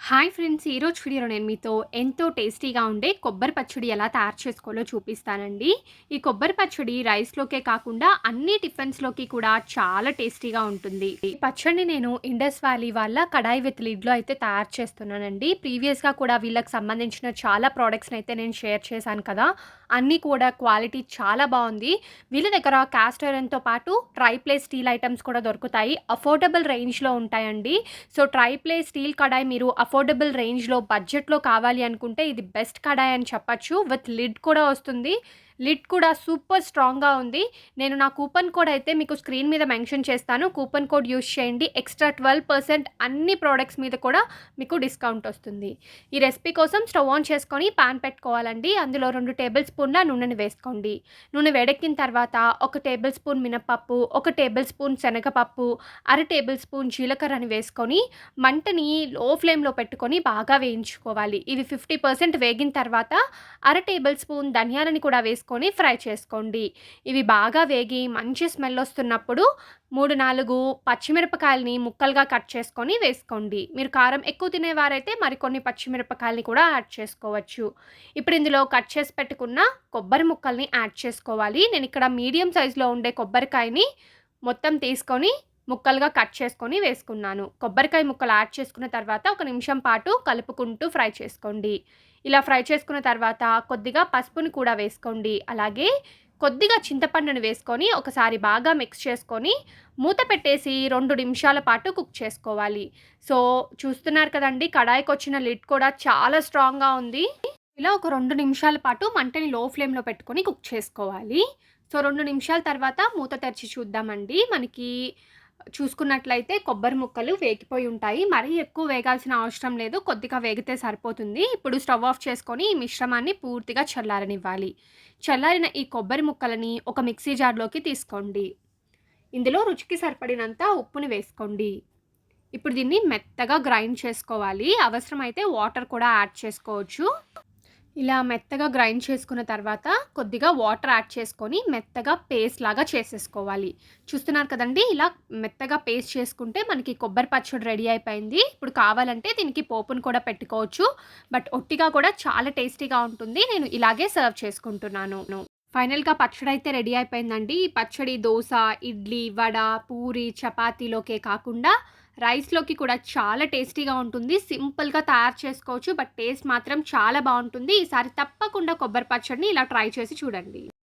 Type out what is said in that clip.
Hi friends! ఈరోజు వీడియోలో నేను మీతో ఎంతో టేస్టీగా ఉండే కొబ్బరి పచ్చడి ఎలా తయారు చేసుకోవాలో చూపిస్తానండి. ఈ కొబ్బరి పచ్చడి రైస్‌లోకే కాకుండా అన్ని టిఫిన్స్‌లోకి కూడా చాలా టేస్టీగా ఉంటుంది. ఈ పచ్చడిని నేను ఇండస్ వ్యాలీ వాళ్ళ కడాయి విత్ లిడ్‌లో అయితే తయారు చేస్తున్నానండి. ప్రీవియస్‌గా కూడా వీళ్ళకి సంబంధించిన చాలా ప్రొడక్ట్స్‌ని అయితే నేను షేర్ చేశాను కదా! అన్నీ కూడా క్వాలిటీ చాలా బావుంది. వీళ్ళ దగ్గర కాస్ట్ ఐరన్‌తో పాటు ట్రైప్లే స్టీల్ ఐటెమ్స్ కూడా దొరుకుతాయి. అఫోర్డబుల్ రేంజ్‌లో ఉంటాయండి. సో, ట్రైప్లే స్టీల్ కడాయి మీరు అఫోర్డబుల్ రేంజ్‌లో బడ్జెట్‌లో కావాలి అనుకుంటే ఇది బెస్ట్ కడాయి అని చెప్పచ్చు. విత్ లిడ్ కూడా వస్తుంది. లిడ్ కూడా సూపర్ స్ట్రాంగ్‌గా ఉంది. నేను నా కూపన్ కోడ్ అయితే మీకు స్క్రీన్ మీద మెన్షన్ చేస్తాను. కూపన్ కోడ్ యూజ్ చేయండి. ఎక్స్‌ట్రా 12% అన్ని ప్రొడక్ట్స్ మీద కూడా మీకు డిస్కౌంట్ వస్తుంది. ఈ రెసిపీ కోసం స్టవ్ ఆన్ చేసుకొని పాన్ పెట్టుకోవాలండి. అందులో 2 టేబుల్ స్పూన్ల నూనెని వేసుకోండి. నూనె వేడెక్కిన తర్వాత 1 టేబుల్ స్పూన్ మినపప్పు, 1 టేబుల్ స్పూన్ శనగపప్పు, అర టేబుల్ స్పూన్ జీలకర్రని వేసుకొని మంటని లో ఫ్లేమ్‌లో పెట్టుకొని బాగా వేయించుకోవాలి. ఇవి 50% వేగిన తర్వాత అర టేబుల్ స్పూన్ ధనియాలని కూడా వేసుకొని ఫ్రై చేసుకోండి. ఇవి బాగా వేగి మంచి స్మెల్ వస్తున్నప్పుడు 3, 4 పచ్చిమిరపకాయలని ముక్కలుగా కట్ చేసుకొని వేసుకోండి. మీరు కారం ఎక్కువ తినేవారైతే మరికొన్ని పచ్చిమిరపకాయలని కూడా యాడ్ చేసుకోవచ్చు. ఇప్పుడు ఇందులో కట్ చేసి పెట్టుకున్న కొబ్బరి ముక్కల్ని యాడ్ చేసుకోవాలి. నేను ఇక్కడ మీడియం సైజులో ఉండే కొబ్బరికాయని మొత్తం తీసుకొని ముక్కలుగా కట్ చేసుకొని వేసుకున్నాను. కొబ్బరికాయ ముక్కలు యాడ్ చేసుకున్న తర్వాత 1 నిమిషం పాటు కలుపుకుంటూ ఫ్రై చేసుకోండి. ఇలా ఫ్రై చేసుకున్న తర్వాత కొద్దిగా పసుపుని కూడా వేసుకోండి. అలాగే కొద్దిగా చింతపండుని వేసుకొని ఒకసారి బాగా మిక్స్ చేసుకొని మూత పెట్టేసి 2 నిమిషాల పాటు కుక్ చేసుకోవాలి. సో, చూస్తున్నారు కదండీ! కడాయికొచ్చిన లిడ్ కూడా చాలా స్ట్రాంగ్‌గా ఉంది. ఇలా ఒక 2 నిమిషాల పాటు మంటని లో ఫ్లేమ్‌లో పెట్టుకొని కుక్ చేసుకోవాలి. సో, 2 నిమిషాల తర్వాత మూత తెరిచి చూద్దామండి. మనకి చూసుకున్నట్లయితే కొబ్బరి ముక్కలు వేగిపోయి ఉంటాయి. మరీ ఎక్కువ వేగాల్సిన అవసరం లేదు. కొద్దిగా వేగితే సరిపోతుంది. ఇప్పుడు స్టవ్ ఆఫ్ చేసుకొని ఈ మిశ్రమాన్ని పూర్తిగా చల్లారనివ్వాలి. చల్లారిన ఈ కొబ్బరి ముక్కలని ఒక మిక్సీ జార్‌లోకి తీసుకోండి. ఇందులో రుచికి సరిపడినంత ఉప్పుని వేసుకోండి. ఇప్పుడు దీన్ని మెత్తగా గ్రైండ్ చేసుకోవాలి. అవసరమైతే వాటర్ కూడా యాడ్ చేసుకోవచ్చు. ఇలా మెత్తగా గ్రైండ్ చేసుకున్న తర్వాత కొద్దిగా వాటర్ యాడ్ చేసుకొని మెత్తగా పేస్ట్ లాగా చేసేసుకోవాలి. చూస్తున్నారు కదండీ! ఇలా మెత్తగా పేస్ట్ చేసుకుంటే మనకి కొబ్బరి పచ్చడి రెడీ అయిపోయింది. ఇప్పుడు కావాలంటే దీనికి పోపును కూడా పెట్టుకోవచ్చు. బట్ ఒట్టిగా కూడా చాలా టేస్టీగా ఉంటుంది. నేను ఇలాగే సర్వ్ చేసుకుంటున్నాను. ఫైనల్‌గా పచ్చడి అయితే రెడీ అయిపోయిందండి. ఈ పచ్చడి దోస, ఇడ్లీ, వడ, పూరి, చపాతీలోకే కాకుండా రైస్‌లోకి కూడా చాలా టేస్టీగా ఉంటుంది. సింపుల్‌గా తయారు చేసుకోవచ్చు. బట్ టేస్ట్ మాత్రం చాలా బావుంటుంది. ఈసారి తప్పకుండా కొబ్బరి పచ్చడిని ఇలా ట్రై చేసి చూడండి.